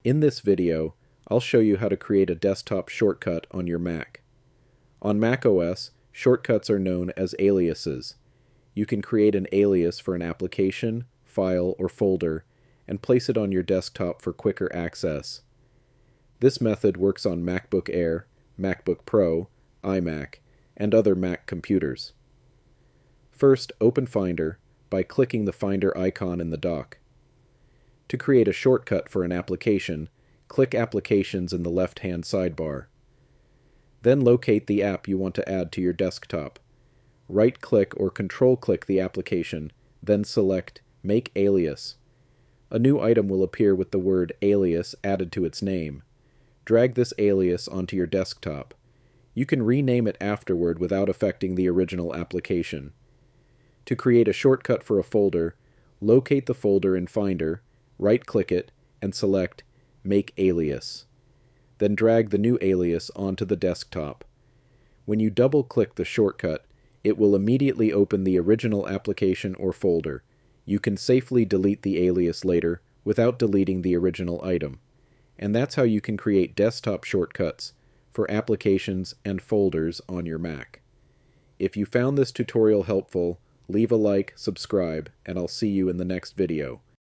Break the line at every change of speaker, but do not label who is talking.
In this video, I'll show you how to create a desktop shortcut on your Mac. On macOS, shortcuts are known as aliases. You can create an alias for an application, file, or folder, and place it on your desktop for quicker access. This method works on MacBook Air, MacBook Pro, iMac, and other Mac computers. First, open Finder by clicking the Finder icon in the dock. To create a shortcut for an application, click Applications in the left-hand sidebar. Then locate the app you want to add to your desktop. Right-click or Control-click the application, then select Make Alias. A new item will appear with the word alias added to its name. Drag this alias onto your desktop. You can rename it afterward without affecting the original application. To create a shortcut for a folder, locate the folder in Finder, right-click it, and select Make Alias. Then drag the new alias onto the desktop. When you double-click the shortcut, it will immediately open the original application or folder. You can safely delete the alias later without deleting the original item. And that's how you can create desktop shortcuts for applications and folders on your Mac. If you found this tutorial helpful, leave a like, subscribe, and I'll see you in the next video.